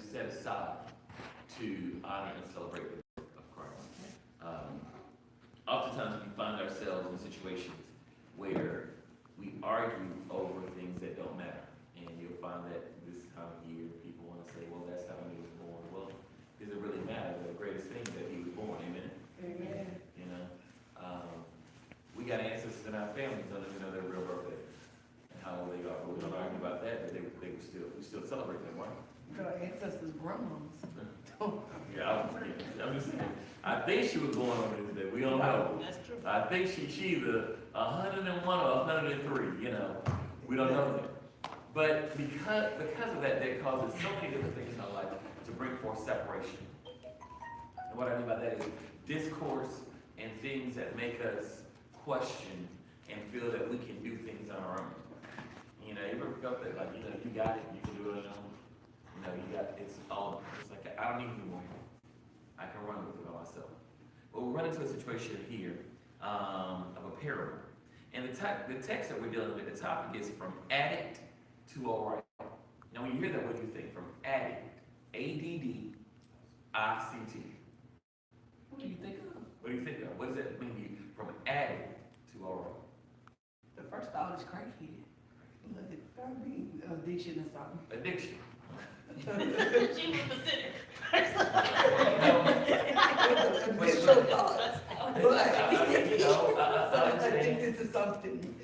set aside to honor and celebrate the birth of Christ. Oftentimes we find ourselves in situations where we argue over things that don't matter. And you'll find that this time of year, people want to say, well, that's how he was born. Well, does it really matter? The greatest thing is that he was born. Amen? Amen. You know, we got ancestors in our families don't even know their real birthday and how old they are. But we don't argue about that, but we still celebrate them, right? Your ancestors' grandmas. Yeah, I'm just saying. I think she was born on this day. We don't know. That's true. I think she either 101 or 103. You know, we don't know that. But because of that, that causes so many different things in our life to bring forth separation. And what I mean by that is discourse and things that make us question and feel that we can do things on our own. You know, you ever felt that, like, you know, you got it, you can do it on your own. You know, you got it's like I don't need you more. I can run with it by myself. But we'll run into a situation here of a parable. And the text that we're dealing with, the topic is from addict to all right. Now when you hear that, what do you think? From addict, ADDICT. What do you think of? What do you think of? What does that mean from addict to all right? The first thought is crackhead. Look, it gotta be addiction or something. Addiction. She was considered. Initial thoughts. I'm saying, Addicted to something.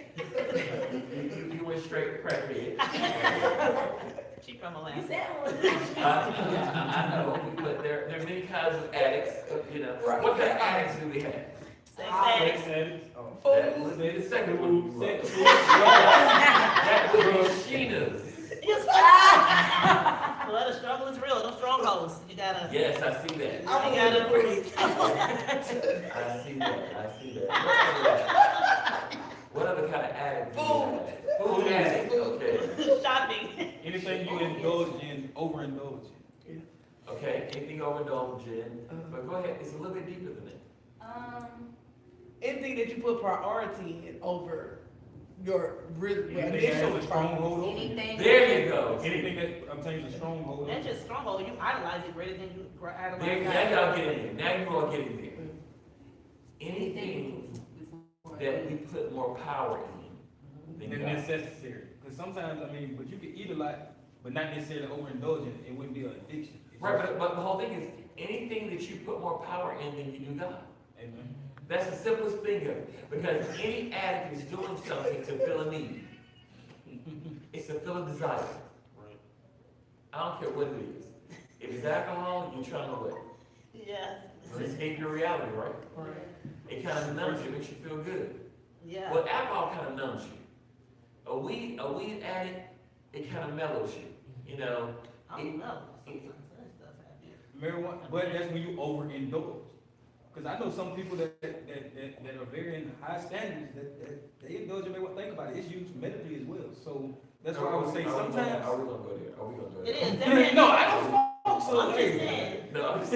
you went straight to crackhead. She from Atlanta. I know, but there are many kinds of addicts. You know, Right. what kind of addicts do we have? Sex addicts. That would be the second one. Sex. That would be Sheena's. Well, the struggle is real. Those strongholds. You gotta. Yes, I see that. You gotta breathe. I see that. What other kind of addict do we have? Food addict. Okay. Shopping. Anything you indulge in, overindulge in. Okay. Anything overindulged in? But go ahead. It's a little bit deeper than that. Anything that you put priority in over your Anything that initial has a stronghold over it. Anything. There you go. Anything that obtains a stronghold. That's just stronghold. You idolize it greater than you idolize There, God. now y'all get in there. Now you all get in there. Anything that we put more power in Than than God. necessary. Because sometimes, I mean, but you can eat a lot, but not necessarily overindulge in it. It wouldn't be an addiction. It's Right, just- but the whole thing is anything that you put more power in than you do God. Amen. That's the simplest thing of it. Because any addict is doing something to fill a need. It's to fill a desire. Right. I don't care what it is. If it's alcohol, you're trying to what? Yeah. Escape your reality, right? Right. It kind of numbs you, makes you feel good. Yeah. Well, alcohol kind of numbs you. A weed addict, it kind of mellows you. You know, I don't know. Sometimes that stuff happens. Marijuana, but that's when you overindulge. Because I know some people that are very in high standards that they indulge in what think about it. It's used medically as well. So that's why I would say sometimes. Are we gonna go there? Are we gonna go It there? is. There is. No, I don't smoke, so I'm just hey. saying. No, I'm just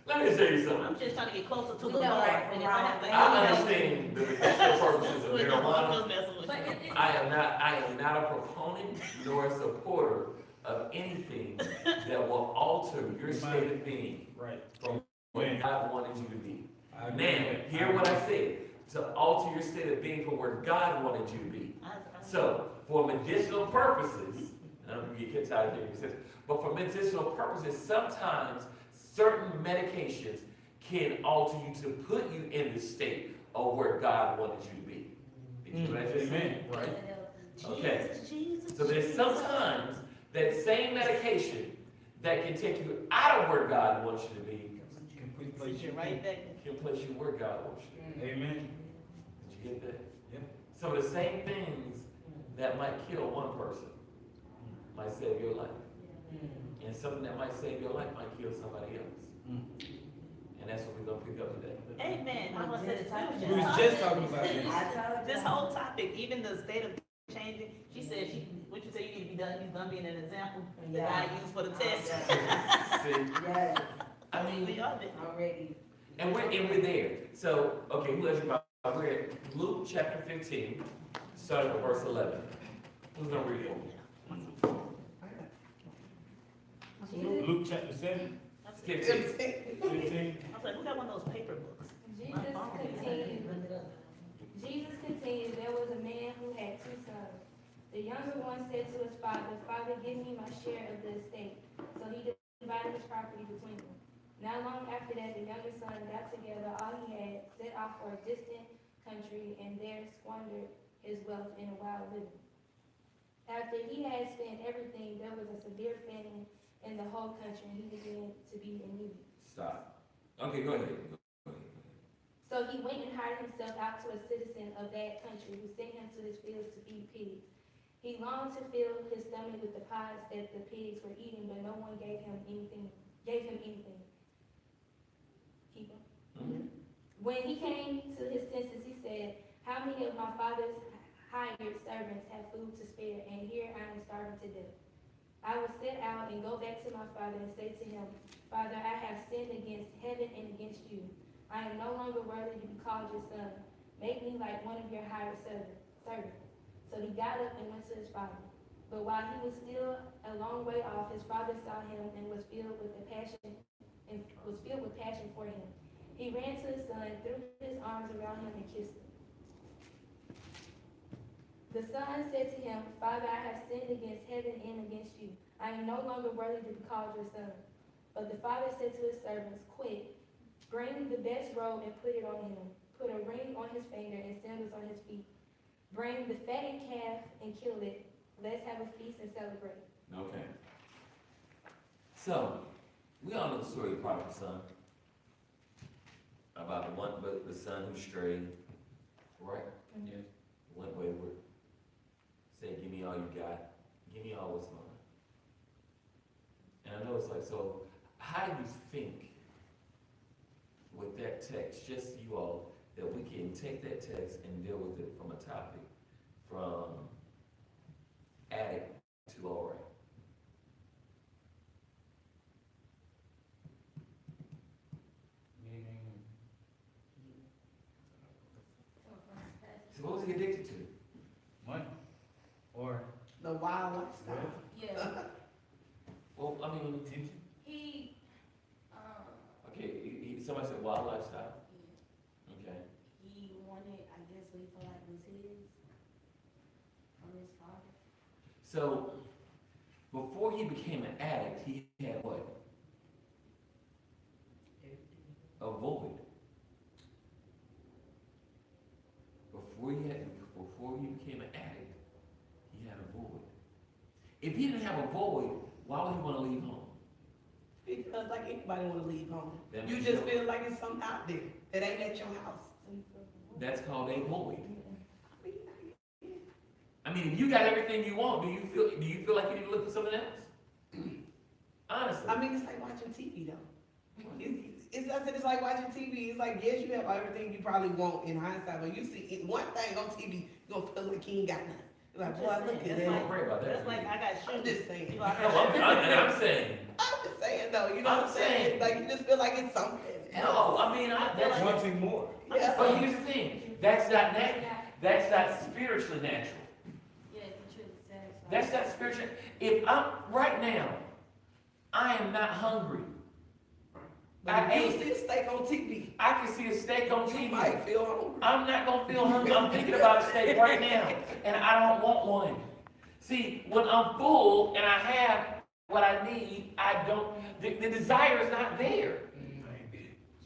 let me tell you something. I'm just trying to get closer to We the know Lord. right And from if I have to I handle understand the medicinal purposes of with the Lord, marijuana. just messing with But you. I am not a proponent nor a supporter of anything that will alter your state of being Right. from where God wanted you to be. I agree Now, with that. hear what I said. To alter your state of being from where God wanted you to be. So, for medicinal purposes, and I'm gonna get kids out of here, because, but for medicinal purposes, sometimes certain medications can alter you to put you in the state of where God wanted you to be. Did you know what I just said? Amen. Right. Okay. Jesus, So there's sometimes that same medication that can take you out of where God wants you to be Can put Put place you right back. can place you where God wants you to be. Amen. Did you get that? Yeah. Some of the same things that might kill one person might save your life. And something that might save your life might kill somebody else. And that's what we're going to pick up today. Amen. I was We was just talking about this. I told This you. whole topic, even the state of changing, she said what you say you need to be done, he's done being an example, the guy used for the test. See? Yes, I mean, We are there. I'm ready. and we're there. So, okay, who has your Bible? We're at Luke chapter 15, starting at verse 11. Who's going to read it? Luke chapter 7, 15. 15. I was like, who got one of those paper books? Jesus continued, there was a man who had two sons. The younger one said to his father, Father, give me my share of the estate. So he divided his property between them. Not long after that, the younger son got together all he had, set off for a distant country, and there squandered his wealth in a wild living. After he had spent everything, there was a severe famine in the whole country, and he began to be in need. Stop. Okay, go ahead. So he went and hired himself out to a citizen of that country, who sent him to his fields to feed pigs. He longed to fill his stomach with the pods that the pigs were eating, but no one gave him anything. Keep him. Mhm. When he came to his senses, he said, how many of my father's hired servants have food to spare, and here I am starving to death? I will set out and go back to my father and say to him, Father, I have sinned against heaven and against you. I am no longer worthy to be called your son. Make me like one of your hired servants. So he got up and went to his father. But while he was still a long way off, his father saw him and was filled with passion for him. He ran to his son, threw his arms around him, and kissed him. The son said to him, Father, I have sinned against heaven and against you. I am no longer worthy to be called your son. But the father said to his servants, Quick, bring the best robe and put it on him. Put a ring on his finger and sandals on his feet. Bring the fattened calf and kill it. Let's have a feast and celebrate. Okay. So, we all know the story of the prodigal son. About the son who strayed, right? Mhm. Went wayward. Said, give me all you got. Give me all what's mine. And I know it's like, so how do you think with that text, just you all, that we can take that text and deal with it from a topic, from addict to all right? So what was he addicted to? Money. Or The wild lifestyle. Yeah. Well, I mean, attention. He, okay, somebody said wild lifestyle. Okay. he wanted, I guess, what he felt like was his from his father. So, before he became an addict, he had what? A void. Before he became an addict, he had a void. If he didn't have a void, why would he want to leave home? Because like anybody want to leave home. That You means just you- feel like it's something out there that ain't at your house. So he felt the void. That's called a void. I mean, if you got everything you want, do you feel like you need to look for something else? Honestly. I mean, it's like watching TV though. It's like watching TV. It's like, yes, you have everything you probably want in hindsight, but you see one thing on TV, you're gonna feel like you ain't got nothing. You're like, boy, look at Just I that. don't worry about that. That's like, I got I'm shoes. just saying. You know, I No, got shoes. I'm saying. I'm just saying though, you know what I'm saying? Like, you just feel like it's something else. No, I mean, that's Wanting more. Yeah. But here's the thing, that's not spiritually natural. Yeah, he truly satisfied. That's not spiritual. If right now, I am not hungry. But if you see a steak on TV, I can see a steak on you TV. might feel hungry. I'm not gonna feel hungry. I'm thinking about a steak right now, and I don't want one. See, when I'm full and I have what I need, I don't. The desire is not there.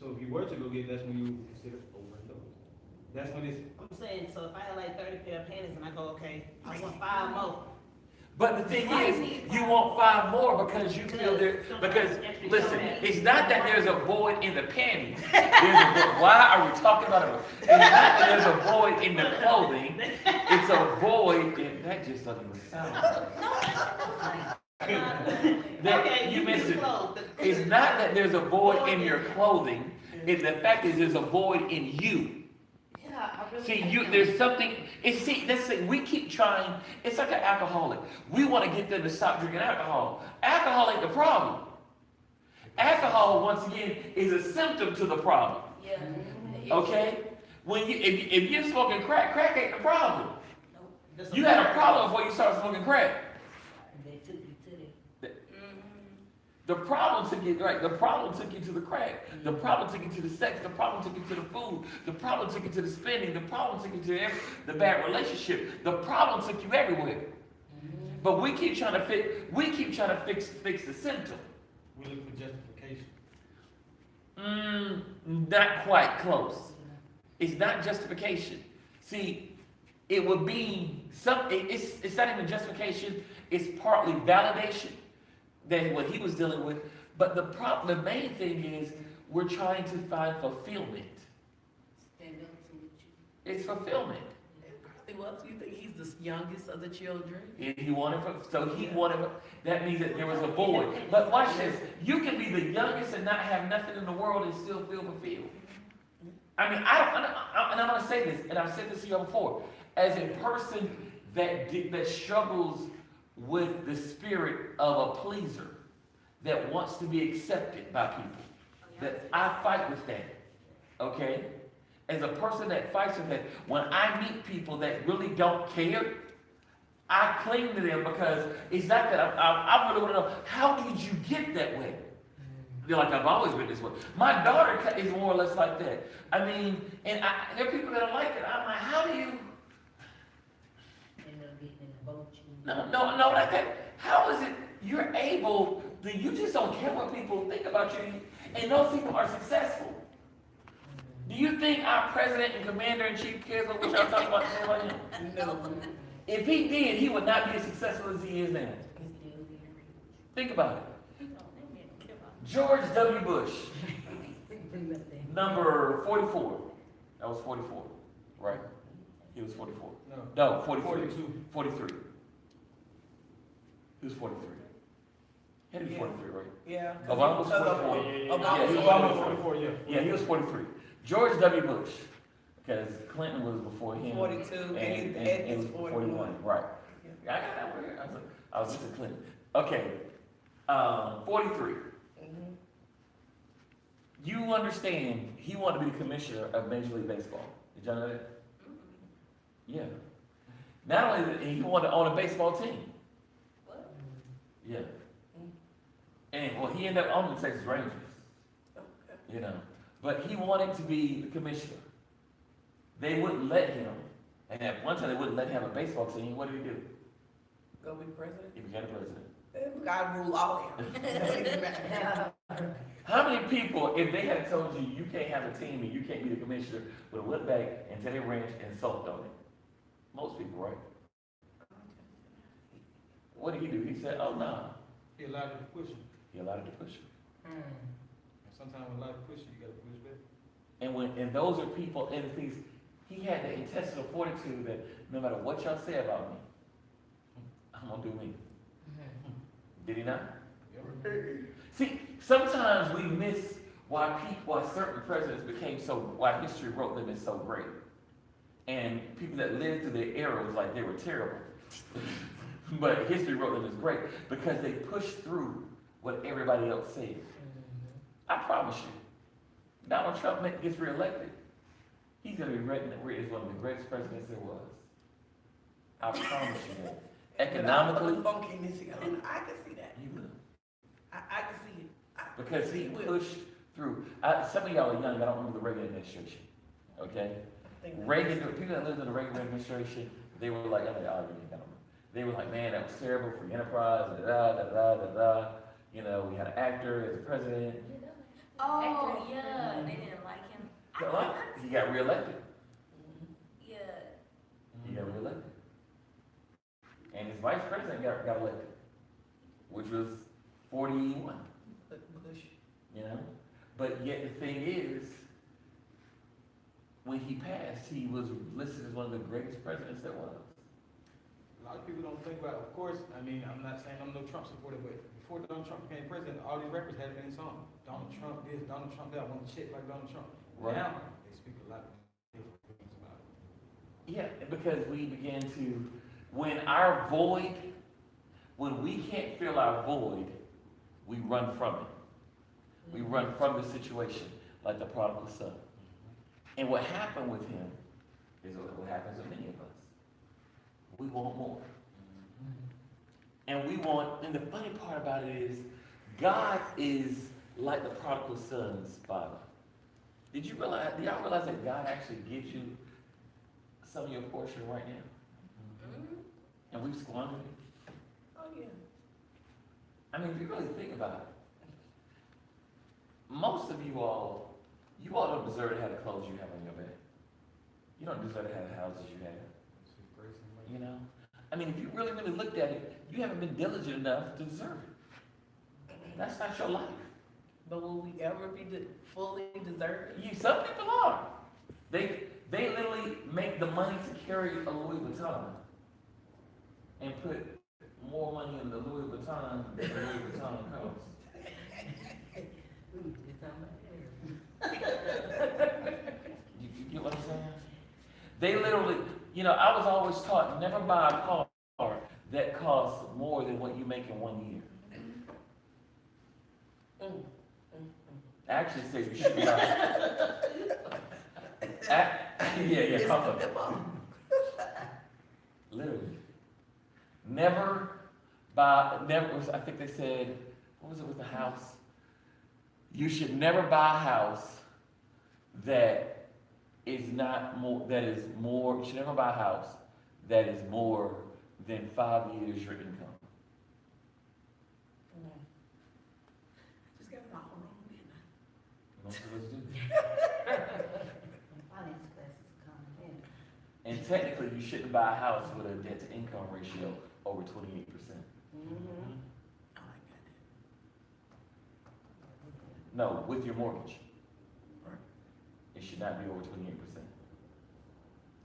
So if you were to go get, that's when you would consider overdose. That's when it's, I'm saying, so if I had like 30 pair of panties and I go, okay, I want 5 more. But the thing is, you want 5 more because you feel there. Because listen, it's not that there's a void in the panties. Why are we talking about it? It's not that there's a void in the clothing. It's a void in that. Just doesn't even sound right. Okay, You missed it. clothes. It's not that there's a void in your clothing. It's the fact is there's a void in you. Yeah, I really. See, there's something. That's the thing. We keep trying. It's like an alcoholic. We want to get them to stop drinking alcohol. Alcohol ain't the problem. Alcohol, once again, is a symptom to the problem. Yeah. Okay? If you're smoking crack, crack ain't the problem. Just You had a problem before you started smoking crack. They took you to the. The problem took you, right, the problem took you to the crack. The problem took you to the sex. The problem took you to the food. The problem took you to the spending. The problem took you to the bad relationship. The problem took you everywhere. But we keep trying to fix the symptom. We look for justification. Not quite close. It's not justification. See, it would be it's not even justification, it's partly validation that what he was dealing with. But the main thing is we're trying to find fulfillment. Stand up to what you. It's fulfillment. It probably was. You think he's the youngest of the children? And he wanted, that means that there was a void. But watch this, you can be the youngest and not have nothing in the world and still feel fulfilled. I mean, and I'm gonna say this, and I've said this to you before, as a person that struggles with the spirit of a pleaser, that wants to be accepted by people, that I fight with that, okay? As a person that fights with that, when I meet people that really don't care, I cling to them because it's not that I really want to know, how did you get that way? They're like, I've always been this way. My daughter is more or less like that. I mean, and there are people that are like it. I'm like, how do you? No, like that. How is it you're able, you just don't care what people think about you, and those people are successful? Do you think our president and commander-in-chief cares what y'all talking about him? No. If he did, he would not be as successful as he is now. Think about it. George W. Bush, number 44. That was 44, right? He was 44. No, 43. 43. He was 43. He had to be 43, right? Yeah. Obama was 44. Yeah, he was 44. Yeah, he was 43. George W. Bush, because Clinton was before him. 42, and his was 41. Right. Yeah. I got that one here. I was just a Clinton. Okay, 43. Mm-hmm. You understand, he wanted to be the commissioner of Major League Baseball. Did y'all know that? Yeah. Not only did he wanted to own a baseball team. What? Yeah. And well, he ended up owning the Texas Rangers. You know. But he wanted to be the commissioner. They wouldn't let him. And at one time they wouldn't let him have a baseball team. What did he do? Go be president? He became the president. God rule all here. How many people, if they had told you you can't have a team and you can't be the commissioner, would have went back into their ranch and sulked on it? Most people, right? What did he do? He said, oh, no. He allowed it to push him. He allowed it to push him. And sometimes when life pushes you, gotta push back. And those are people, and the things, he had the intestinal fortitude that no matter what y'all say about me, I'm gonna do me. Did he not? See, sometimes we miss why certain presidents why history wrote them as so great. And people that lived through their era was like they were terrible. But history wrote them as great because they pushed through what everybody else said. I promise you, Donald Trump gets reelected. He's going to be rated as one of the greatest presidents there was. I promise you that. Economically, Funkiness, I can see that. you will. I can see it. Because he pushed through. Some of y'all are young, I don't remember the Reagan administration. Okay? Reagan, people that lived in the Reagan administration, they were like, they were like, man, that was terrible for the enterprise, You know, we had an actor as a president. Oh, yeah, they didn't like him. He got reelected. Yeah. He got reelected. And his vice president got elected, which was 41. Bush. You know? But yet the thing is, when he passed, he was listed as one of the greatest presidents there was. A lot of people don't think about it. Of course, I mean, I'm not saying I'm no Trump supporter, but before Donald Trump became president, all these rappers had it in song. Donald Trump this, Donald Trump that, I want to shit like Donald Trump. Right. Now, they speak a lot of different things about it. Yeah, because we began to, when we can't fill our void, we run from it. We run from the situation like the prodigal son. And what happened with him is what happens with many of us. We want more. And the funny part about it is, God is like the prodigal son's father. Do y'all realize that God actually gives you some of your portion right now? And we've squandered it? Oh, yeah. I mean, if you really think about it, most of you all don't deserve to have the clothes you have on your back. You don't deserve to have the houses you have. You know? I mean, if you really, really looked at it, you haven't been diligent enough to deserve it. That's not your life. But will we ever be fully deserved? Some people are. They literally make the money to carry a Louis Vuitton and put more money in the Louis Vuitton than the Louis Vuitton costs. You get what I'm saying? They literally, I was always taught never buy a car that costs more than what you make in 1 year. Actually, say you should buy. Yeah, comfort. Literally. I think they said, what was it with the house? You should never buy a house that is more, you should never buy a house that is more than 5 years your income. Just got it all wrong, didn't I? Most of us do. Finance classes are coming in. And technically, you shouldn't buy a house with a debt to income ratio over 28%. I like that. No, with your mortgage. Right. It should not be over 28%.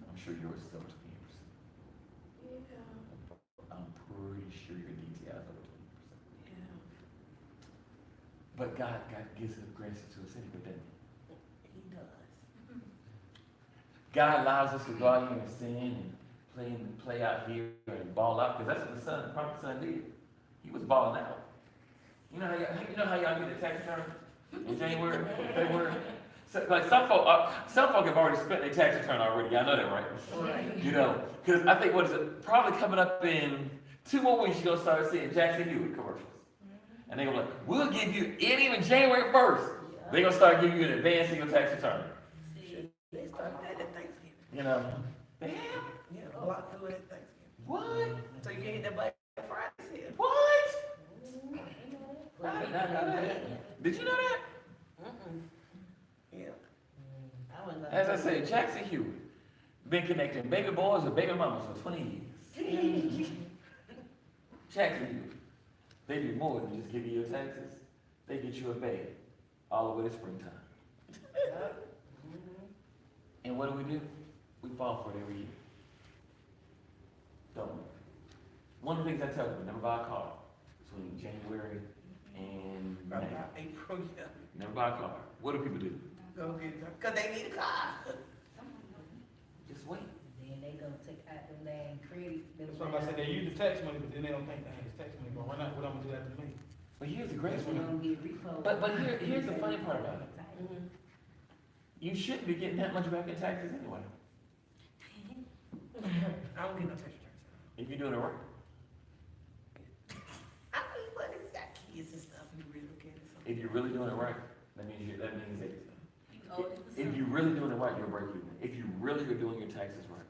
I'm sure yours is over 28%. Yeah. I'm pretty sure your DTI is over 20%. Yeah. But God gives it grants it to us anyway, doesn't he? He does. God allows us to go out here and sin and play out here and ball out, because that's what the prodigal son did. He was balling out. You know how y'all get a tax return in January, February? So, like some folk have already spent their tax return already. Y'all know that, right? Right. Because I think probably coming up in 2 more weeks, you're gonna start seeing Jackson Hewitt commercials, and they're gonna be like, "We'll give you," and even January 1st, they're gonna start giving you an advance in your tax return. They started that at Thanksgiving. Damn. Yeah, block through it at Thanksgiving. What? So you can hit that Black Friday sale. What? I did not know that. Did you know that? Yeah. As I said, Jackson Hewitt been connecting baby boys with baby mamas for 20 years. Jackson Hewitt, they do more than just give you your taxes. They get you a bed all the way to springtime. And what do? We fall for it every year. Don't we? One of the things I tell people, never buy a car between January and May. About April, yeah. Never buy a car. What do people do? Go get it. Because they need a car. Just wait. Then they gonna take out the land credit. That's why I said they use the tax money, but then they don't think, dang, this tax money gonna run out, what I'm gonna do after me? But here's the great They one. gonna get repo. But here's the funny part about it. You shouldn't be getting that much back in taxes anyway. I don't get no tax returns. If you're doing it right. I mean, but it's got kids and stuff, you really look at it. So. If you're really doing it right, that means that if you're really doing it right, you'll break even. If you really are doing your taxes right,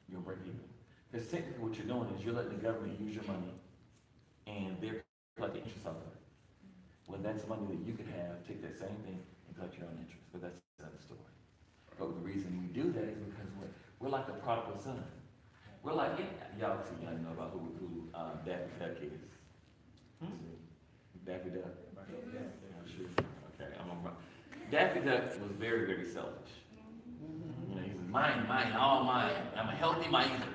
you'll break even. Because technically what you're doing is you're letting the government use your money and they're collecting interest off of it. When that's money that you could have, take that same thing and collect your own interest. But that's another story. But the reason we do that is because we're like the prodigal son. We're like, y'all too young to know about who Daffy Duck is. Daffy Duck. I'm sure. Okay, Daffy Duck was very, very selfish. He was mine, all mine. I'm a healthy miser.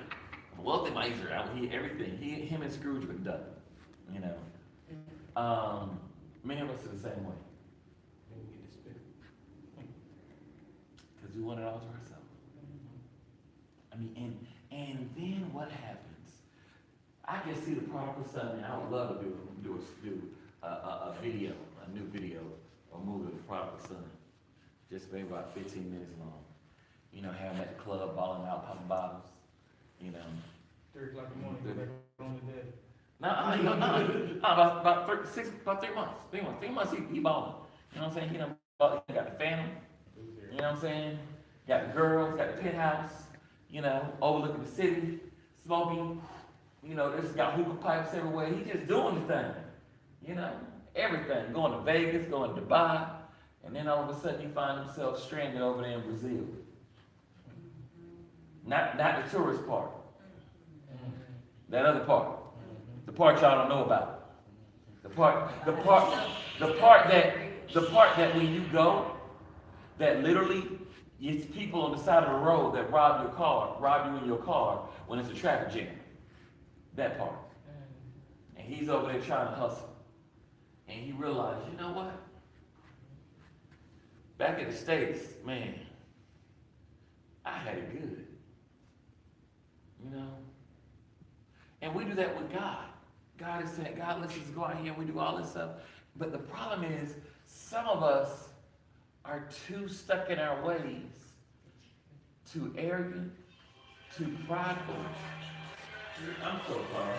I'm a wealthy miser. Everything. Him and Scrooge McDuck. Many of us are the same way. Because we want it all to ourselves. I mean, and then what happens? I can see the prodigal son, and I would love to do a video, a new video, or movie of the prodigal son. Just maybe about 15 minutes long. Have him at the club, balling out, popping bottles. 3 o'clock in the morning, go back on to bed. About 3 months. 3 months he balling. You know what I'm saying? He done bought, he got the Phantom. You know what I'm saying? Got the girls, got the penthouse. You know, overlooking the city, smoking. You know, there's got hookah pipes everywhere. He just doing the thing. You know, everything. Going to Vegas, going to Dubai, and then all of a sudden he find himself stranded over there in Brazil. Not the tourist part. That other part. The part y'all don't know about. The part that when you go, that literally it's people on the side of the road that rob you in your car when it's a traffic jam. That part. And he's over there trying to hustle. And he realized, you know what? Back in the States, man, I had it good. You know? And we do that with God. God is saying, God lets us go out here and we do all this stuff. But the problem is, some of us are too stuck in our ways, too arrogant, too prideful. I'm so sorry.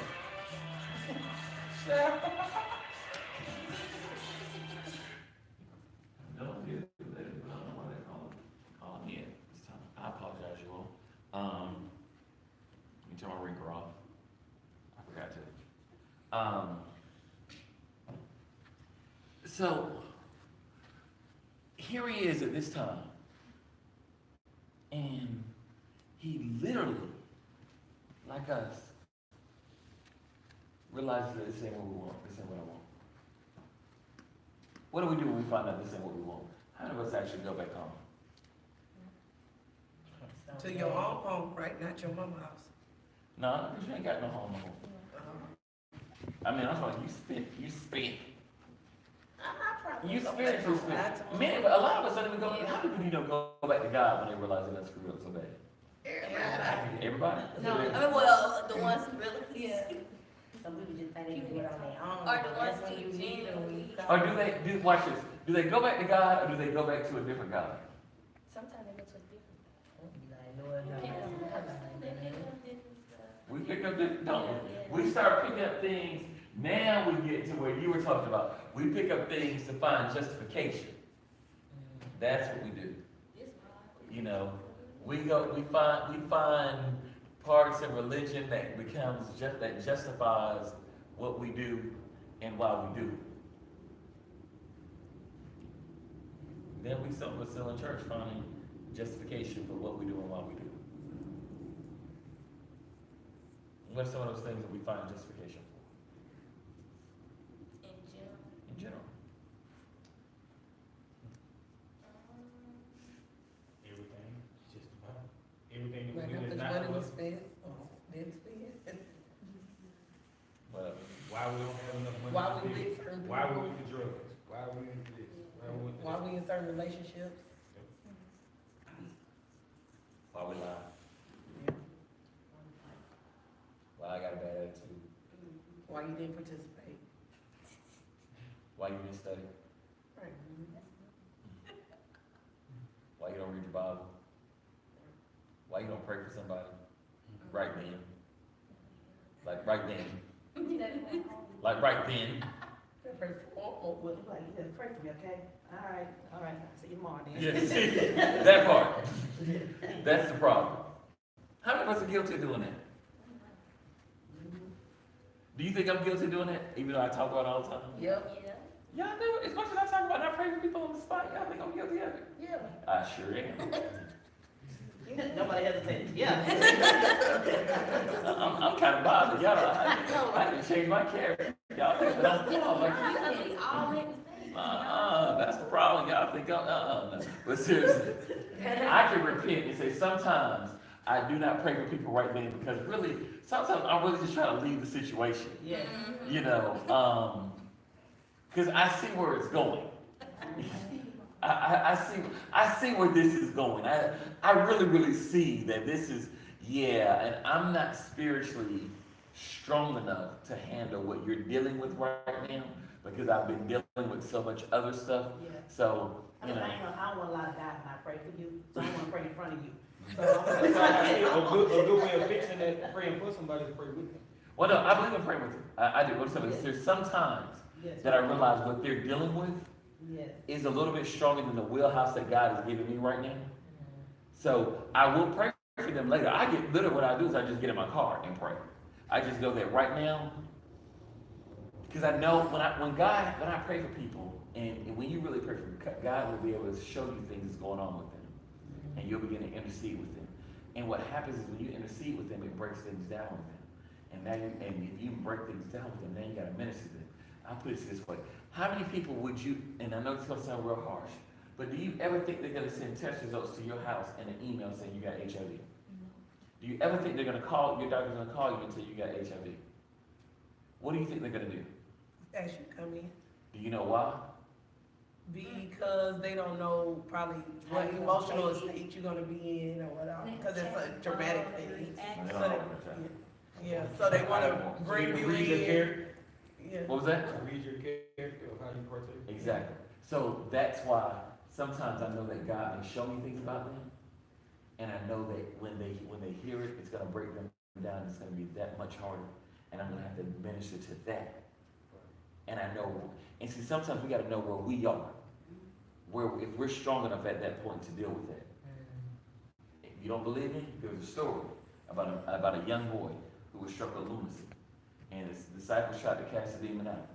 No, dude, I don't know why they call me in this time. I apologize, you all. Let me turn my rinker off. I forgot to. So here he is at this time, and he literally, like us, realizes that this ain't what we want. This ain't what I want. What do we do when we find out this ain't what we want? How many of us actually go back home? To your own home, right? Not your mama's house. No, because you ain't got no home. I mean, I'm talking, you spent. Man, a lot of us don't even go, how many people you don't go back to God when they realize they done screwed up so bad? Everybody? No, I mean, well, the ones who really, yeah. Some people just think they can do it on their own. Or the ones That's when you need them, when you Or watch this, do they go back to God or do they go back to a different God? Sometimes they go to a different. Be like, Lord, We pick up we start picking up things, now we get to where you were talking about. We pick up things to find justification. That's what we do. You know, we find parts in religion that that justifies what we do and why we do it. Then we still in church finding justification for what we do and why we do it. What are some of those things that we find justification for? In general. Everything, just about everything that Like, we do how is much not money we us. spend, didn't spend. Well, Why we don't have enough money Why to we live? with certain Why we people, with the drugs? Why we into this? why we in certain relationships. why we lie? Why I got a bad attitude? Why you didn't participate. Why you didn't study? Right. Why you don't read your Bible? Why you don't pray for somebody? Right then. Like right then. Like right then. Pray for, Well, like, you just pray for me, okay? All right, see you tomorrow then. Yeah, see, that part. That's the problem. How many of us are guilty of doing that? Do you think I'm guilty of doing that? Even though I talk about it all the time? yep, Y'all do. As much as I talk about not praying for people on the spot, y'all think I'm guilty of it? yeah. I sure am. Nobody hesitated, yeah. I'm kind of bothered. Y'all, I didn't change my character. Y'all think that I'm like, that's the problem. Y'all think I'm, no. But seriously, I can repent and say sometimes I do not pray for people right then because really, sometimes I'm really just trying to leave the situation. Yes. You know, because I see where it's going. I see where this is going. I really see that this is, and I'm not spiritually strong enough to handle what you're dealing with right now because I've been dealing with so much other stuff. Yeah. So, I you know. don't want a lot of guys when I pray for you, so I don't want to pray in front of you. So That's why I say a good way of fixing that, praying for somebody is pray with them. Well, no, I believe in praying with them. I do. What's up? Yes. There's sometimes Yes. that I realize what they're dealing with Yes. is a little bit stronger than the wheelhouse that God is giving me right now. So I will pray for them later. I get literally what I do is I just get in my car and pray. I just go there right now because I know when I pray for people and when you really pray for them, God will be able to show you things that's going on with them, and you'll begin to intercede with them. And what happens is when you intercede with them, it breaks things down with them. And now and if you break things down with them, then you got to minister to them. I'll put it this way: how many people would you? And I know it's gonna sound real harsh, but do you ever think they're gonna send test results to your house and an email saying you got HIV? Do you ever think they're gonna call your doctor's gonna call you and tell you got HIV? What do you think they're gonna do? As you come in, Do you know why? because they don't know probably what emotional state you're gonna be in or whatever, because it's a traumatic thing. They So don't they, know what they're saying. yeah, so they wanna So bring you read your in. character, Yeah. What was that? to read your character of how you partake. Exactly. So that's why sometimes I know that God may show me things about them, and I know that when they hear it, it's gonna break them down. It's gonna be that much harder, and I'm gonna have to minister to that. And I know, and see, sometimes we got to know where we are, where if we're strong enough at that point to deal with that. If you don't believe me, there's a story about a young boy who was struck with lunacy, and his disciples tried to cast the demon out,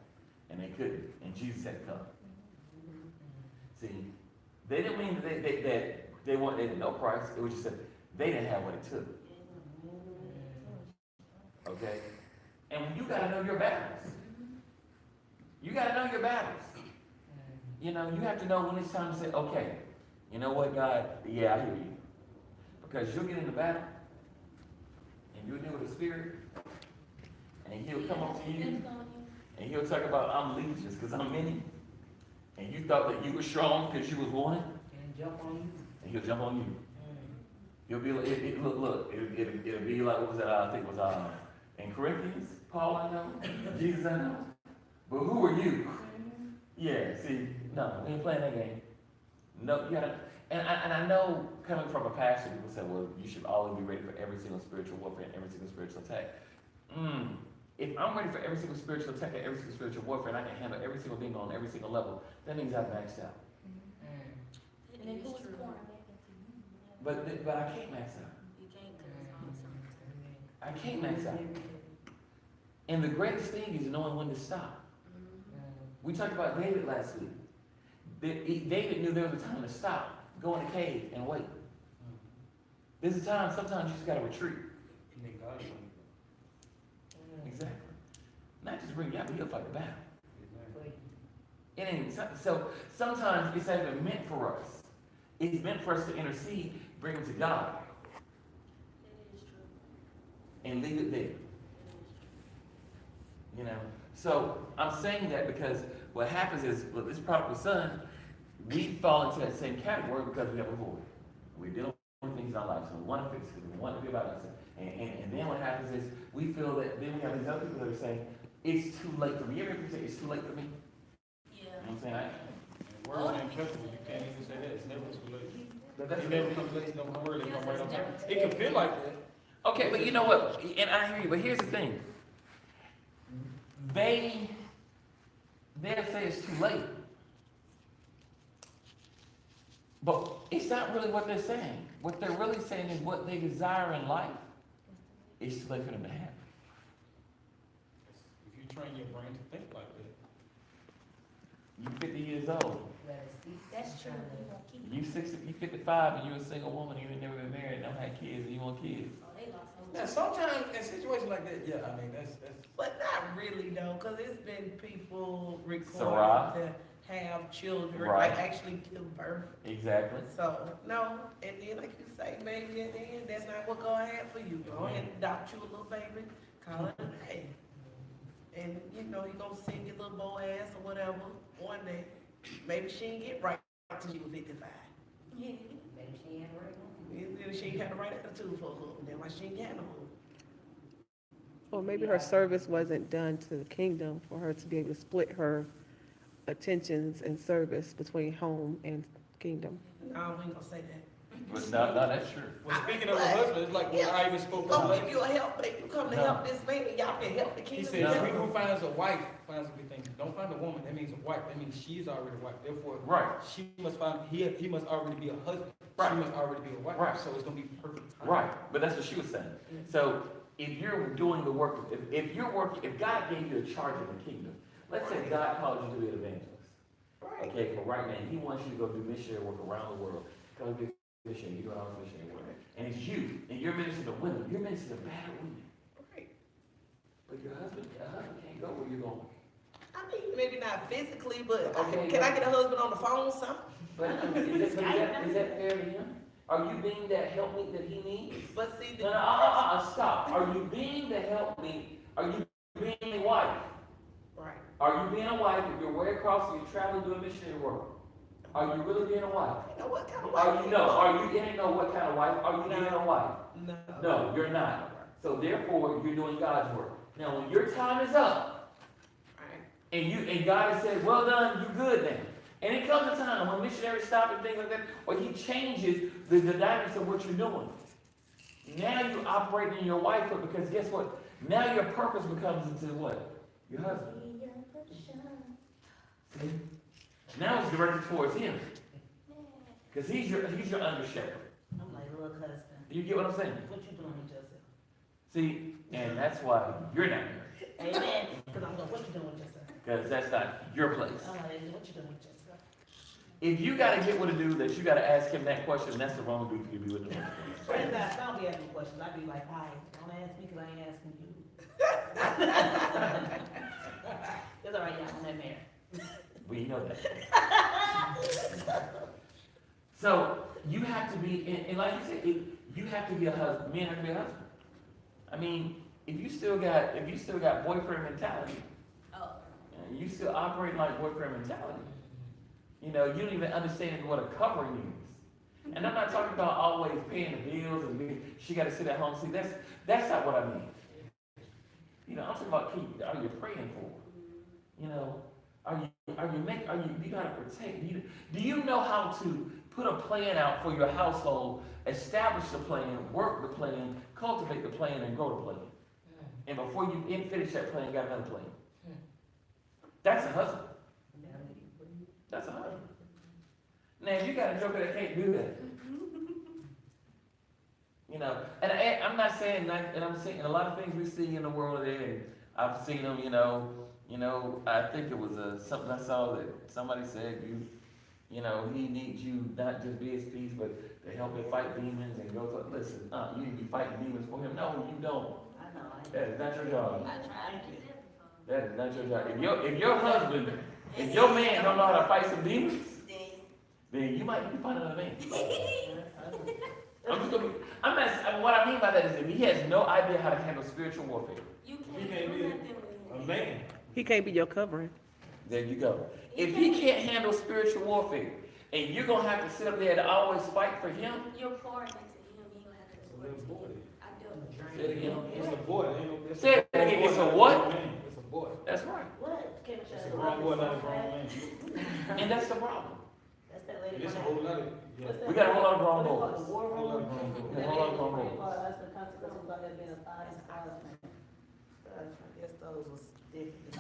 and they couldn't, and Jesus had to come. See, they didn't mean that they didn't know Christ. It was just that they didn't have what it took. Okay, and you got to know your battles. You got to know your battles. You know, you have to know when it's time to say, okay, you know what, God, yeah, I hear you. Because you'll get in the battle, and you'll deal with the Spirit, and He'll come up to you, and He'll talk about, I'm legions, because I'm many. And you thought that you were strong because you was one, And jump on you. and He'll jump on you. You'll be like, it'll be like, what was that, I think it was in Corinthians, Paul I know, Jesus I know. But who are you? Yeah, see, no, we ain't playing that game. No, you gotta, and I know coming from a pastor, people say, well, you should always be ready for every single spiritual warfare and every single spiritual attack. If I'm ready for every single spiritual attack and every single spiritual warfare, and I can handle every single thing on every single level, that means I've maxed out. And then who was born back into But I can't max out. You can't, 'cause it's all something. I can't max out. And the greatest thing is knowing when to stop. We talked about David last week. David knew there was a time to stop, go in a cave, and wait. There's a time, sometimes you just gotta retreat. And then God will. Exactly. Not just bring you out, but he'll fight the battle. Exactly. It ain't, so sometimes it's not even meant for us. It's meant for us to intercede, bring them to God, It is true. and leave it there. You know? So I'm saying that because what happens is, with this prodigal son, we fall into that same category because we have a void. We're dealing with things in our life, so we want to fix it, we want to be about us. And then what happens is, we feel that, then we have these other people that are saying, it's too late for me. You ever hear people say, it's too late for me? Yeah. You know what I'm saying? And words ain't flexible, you can't even say that, it's never too late. That's It never comes late, no word, it come right on time. It can feel like that. okay, but you know what? And I hear you, but here's the thing. They'll say it's too late. But it's not really what they're saying. What they're really saying is what they desire in life. It's too late for them to have. If you train your brain to think like that. You're 50 years old. That's true. We won't keep it. You 60, you 55, and you're a single woman. You ain't never been married, don't have kids, and you want kids. Oh, they lost hope. Now, sometimes in situations like that, yeah, I mean, that's. But not really though, because it's been people Sarah. recorded to have children, Right. like actually give birth. Exactly. So, no, and then like you say, maybe at the end, that's not what God had for you. Go ahead and adopt you a little baby, call it a day. And, you know, you gonna sing your little boy ass or whatever, one day. Maybe she didn't get right until she was 55. Yeah. Maybe she ain't right. Maybe she ain't had a right attitude for a little, then why she ain't got no hope. Or maybe her service wasn't done to the kingdom for her to be able to split her attentions and service between home and kingdom. No, we ain't gonna say that. But no, that's true. Well, speaking of a husband, it's like what I even spoke Gonna about. give you a helpmate, you come to No. help this man, and y'all can help the He kingdom. said, No. "He who finds a wife finds a good thing. Don't find a woman. That means a wife. That means she's already a wife. Therefore, Right, she must find he must already be a husband. Right. She must already be a wife. Right. So it's gonna be perfect time. right, but that's what she was saying. So if you're doing the work, if you're working, if God gave you a charge in the kingdom, let's say God called you to be an evangelist. Right. Okay, for right now, he wants you to go do missionary work around the world. Go be a missionary, you go out missionary work. And it's you, and you're ministering to women, you're ministering to battered women. Right. But your husband can't go where you're going. I mean, maybe not physically, but Okay, can I get a husband on the phone or something? But is that fair to him? Are you being that helpmeet that he needs? But see, No, stop. Are you being the helpmeet? Are you being a wife? right. Are you being a wife if you're way across and you're traveling doing missionary work? Are you really being a wife? You know what kind of Are wife you you are? ain't know what kind of wife? Are you being a wife? No. No, you're not. So therefore, you're doing God's work. Now, when your time is up, Right. and God has said, well done, you good now. And it comes a time when missionaries stop and things like that, or he changes the dynamics of what you're doing. Now you operate in your wifehood because guess what? Now your purpose becomes into what? Your husband. See? Now it's directed towards him. Because he's your under shepherd. I'm like, look, husband, Do you get what I'm saying? what you doing with yourself? See, and that's why you're not married. Amen. Because I'm going, what you doing with yourself? Because that's not your place. I'm like, what you doing with yourself? If you gotta get with a dude that you gotta ask him that question, that's the wrong dude for you to be with him. Friends, I don't be asking questions. I be like, hi, don't ask me because I ain't asking you. It's all right, y'all, I'm not married. We know that. So you have to be, and like you said, you have to be a husband. Men have to be a husband. I mean, if you still got boyfriend mentality, Oh. you still operate like boyfriend mentality. You know, you don't even understand what a covering is. And I'm not talking about always paying the bills and she got to sit at home. See, that's not what I mean. You know, I'm talking about are you praying for? You know, do you got to protect? Do you know how to put a plan out for your household, establish the plan, work the plan, cultivate the plan, and grow the plan? And before you finish that plan, you got another plan. That's a husband. That's a husband. Now, if you got a joker that can't do that, you know, and I'm not saying that, and I'm saying a lot of things we see in the world today, and I've seen them, you know, I think it was something I saw that somebody said, you know, he needs you not just be his peace, but to help him fight demons and go to, listen, you need to be fighting demons for him. No, you don't. I know. That is not your job. I tried to do that before. That is not your job. If your husband, if your man don't know how to fight some demons, then you might need to find another man. What I mean by that is if he has no idea how to handle spiritual warfare, You He can't can't do be nothing a with man. He can't be your covering. there you go. If he can't handle spiritual warfare, and you're gonna have to sit up there and always fight for him, You're pouring into him, he gonna have to It's a pour little into boy. you. I do. say it again. It's a boy. Ain't no- it's Say it again, it's a what? It's a boy. That's right. What? Kevin It's Shaw's a grown boy, not a wife. grown man. And that's the problem. That's that lady. And it's a from whole lot of, yeah. What's that? We got a whole lot of grown What they call it, boys. the war Whole lot room? of grown boys. Yeah, a whole lot of grown boys. That's the consequences of it being a fine husband. I guess those was different.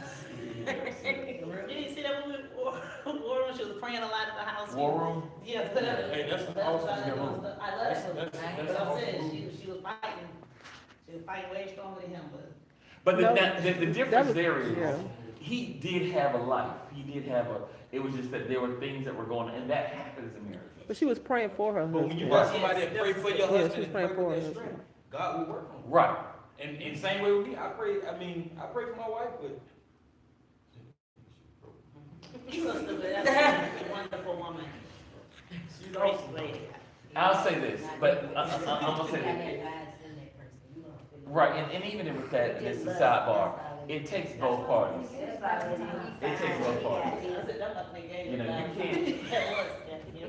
You didn't see that movie, War Room? She was praying a lot in the house. War room. Yeah. Hey, that's an awesome I movie. love that That's movie. an But I'm awesome saying, movie. she was fighting. She was fighting way stronger than him, but. But No, the that difference was- there is, yeah. he did have a life. He did have it was just that there were things that were going on, and that happens in marriage. But she was praying for her But when you husband. got somebody that pray for your Yeah, husband she's and praying pray for for her their husband. strength, God will work on it. Right. And same way with me, I pray for my wife, but She's so stupid. That's a wonderful woman. she's Great awesome. lady. I'll say this, but I'm gonna say this. Right, and even with that, it's a sidebar. It takes both parties. It takes both parties. I said, that must be gay. You know, you can't. That was, yeah.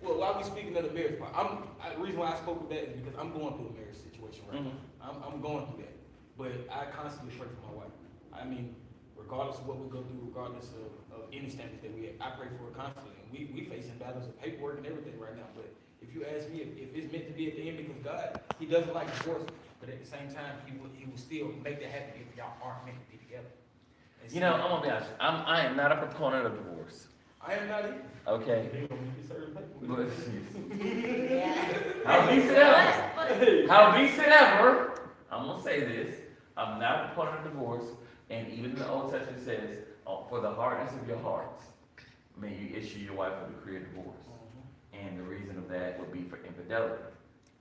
Well, while we speaking of the marriage part, the reason why I spoke of that is because I'm going through a marriage situation right now. I'm going through that, but I constantly pray for my wife. I mean, regardless of what we go through, regardless of any standards that we have, I pray for her constantly. And we facing battles of paperwork and everything right now, but If you ask me if it's meant to be at the end because God, he doesn't like divorce, but at the same time, he will still make that happen if y'all aren't meant to be together. And You know, I'm gonna be honest, I am not a proponent of divorce, I am not either. okay? They gonna make you certain paper. But, Yeah. how decent ever, how decent ever, I'm gonna say this, I'm not a proponent of divorce, and even the Old Testament says, for the hardness of your hearts, may you issue your wife a decree of divorce. And the reason of that would be for infidelity,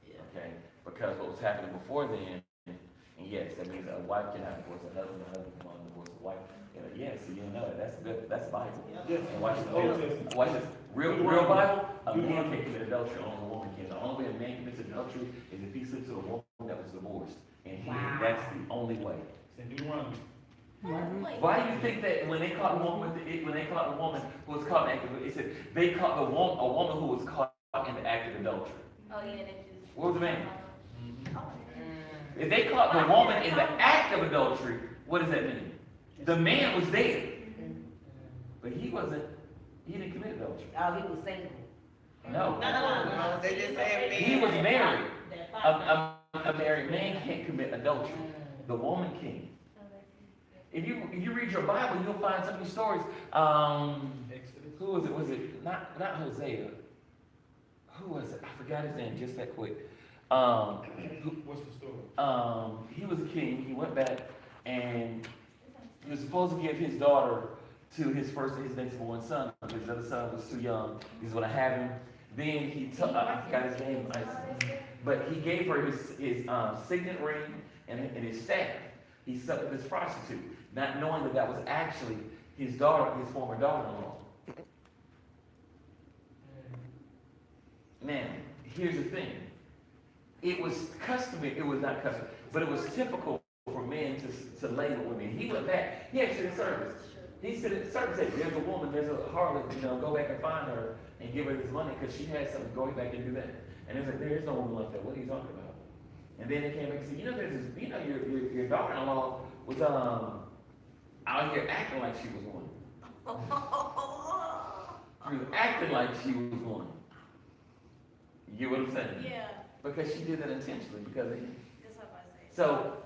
okay? Because what was happening before then, and yes, that means a wife cannot divorce a husband cannot divorce a wife. You know, yes, so you know that, that's good, that's Bible. Yes. And watch this, Old Testament. watch this, real Bible, a man can't commit adultery, only a woman can. The only way a man commits adultery is if he sleeps with a woman that was divorced. And that's the only way. It's in Deuteronomy. Why do you think that when they caught a woman when they caught a woman who was caught in it said they caught a woman who was caught in the act of adultery? Oh, yeah, that just. What was the man? If they caught the woman in the act of adultery, what does that mean? The man was there, but he didn't commit adultery. Oh, he was single. No. No, they just said He was man. married. A married man can't commit adultery. The woman can. If you read your Bible, you'll find so many stories. Exodus. Who was it? Was it not Hosea? Who was it? I forgot his name just that quick. What's the story? He was a king. He went back and he was supposed to give his daughter to his next born son because his other son was too young. He's going to have him. Then he took, I forgot his name, but he gave her his signet ring and his staff. He slept with this prostitute, not knowing that that was actually his daughter, his former daughter-in-law. Now, here's the thing. It was customary, it was not customary, but it was typical for men to lay with women. He went back, he actually in service. He said at the service, said, there's a woman, there's a harlot, go back and find her and give her this money because she has something, go back and do that. And it's like, there is no woman like that, what are you talking about? And then they came back and said, there's this, your daughter-in-law was out here acting like she was one. She was acting like she was one. You get what I'm saying? Yeah, Because she did that intentionally, because of him. that's what I say. So,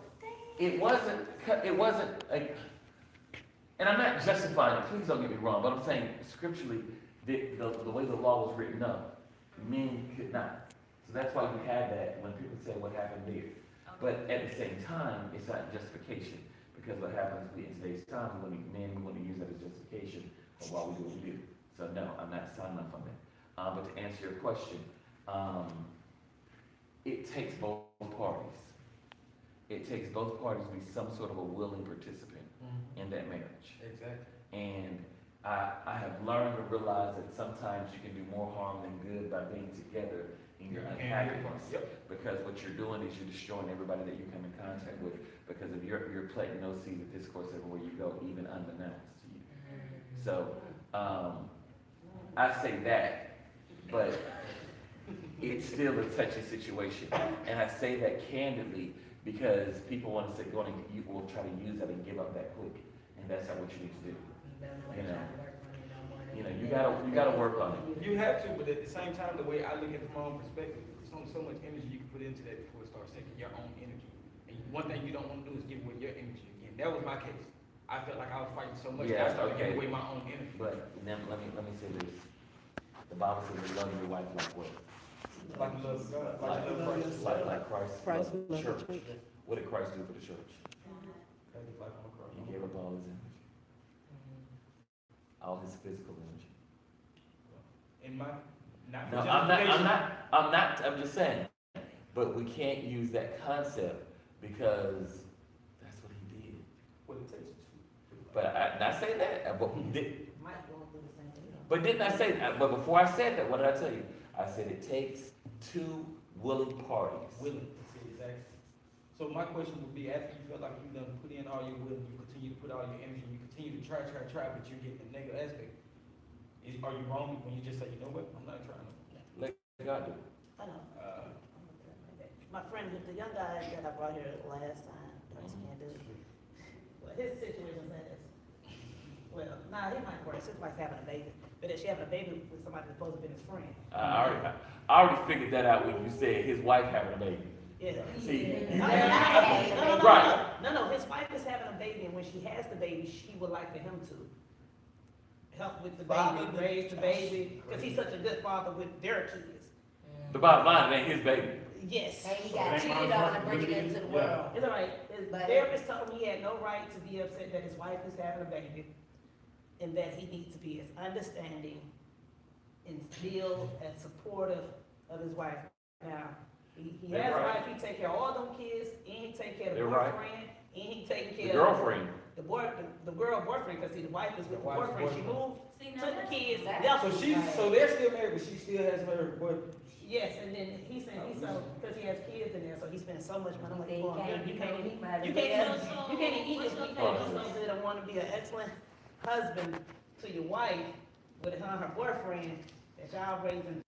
it wasn't like, and I'm not justifying it, please don't get me wrong, but I'm saying scripturally, the way the law was written up, men could not. So that's why we had that when people say what happened there. But at the same time, it's not justification, because what happens in today's time, we want to use that as justification for why we do what we do. So no, I'm not signing up on that. But to answer your question, it takes both parties. It takes both parties to be some sort of a willing participant in that marriage. Exactly. And I have learned to realize that sometimes you can do more harm than good by being together in your unhappiness. Yep. Because what you're doing is you're destroying everybody that you come in contact with, because of you're planting no seed of discourse everywhere you go, even unbeknownst to you. So I say that, but it's still a touchy situation. And I say that candidly because people want to say, you will try to use that and give up that quick. And that's not what you need to do. You gotta work on it. You have to, but at the same time, the way I look at it from my own perspective, there's only so much energy you can put into that before it starts taking your own energy. And one thing you don't want to do is give away your energy again. That was my case. I felt like I was fighting so much that I started giving away my own energy. But then let me say this. The Bible says you love your wife like what? Like you love God, like you love Christ. Like Christ Christ loved the loved the church. What did Christ do for the church? Had his life on the cross. He gave up all his energy. All his physical energy. In my, not for No, justification. I'm just saying. But we can't use that concept because that's what he did. What it takes to. But I not say that, but he did. Mike going through the same thing. But didn't I say that? But before I said that, what did I tell you? I said it takes two willing parties. Willing to see exactly. So my question would be, after you feel like you've done put in all your will, you continue to put all your energy, you continue to try, but you're getting the negative aspect. Are you wrong when you just say, you know what, I'm not trying to? Let God do it. I know. My friend, the young guy that I brought here last time, can't do it. Well, his situation is, well, not He might work, his wife's having a baby, but if she having a baby with somebody that's supposed to be his friend. I already figured that out when you said his wife having a baby. Yeah. See, Right. No, his wife is having a baby, and when she has the baby, she would like for him to help with the baby, raise the baby, because he's such a good father with their kids. the bottom line, it ain't his baby. Yes. And he got cheated on and bringing it into the world. It's all right. His But- therapist told him he had no right to be upset that his wife is having a baby, and that he needs to be as understanding and still as supportive of his wife. Now, he They're has a right. wife, he take care of all them kids, and he take care of the They're right. boyfriend, and he take The care of girlfriend. the girl boyfriend, because see, the wife is with the wife's boyfriend, she boyfriend. moved, See, took the kids, that's- left So them. so they're still married, but she still has her, what, Yes, and then he said, because he has kids in there, so he spends so much money. I'm like, He "Well, can't, you you can't can't even eat my You bed. can't even eat this, you can't do so good and want to be an excellent husband to your wife with her and her boyfriend that y'all raising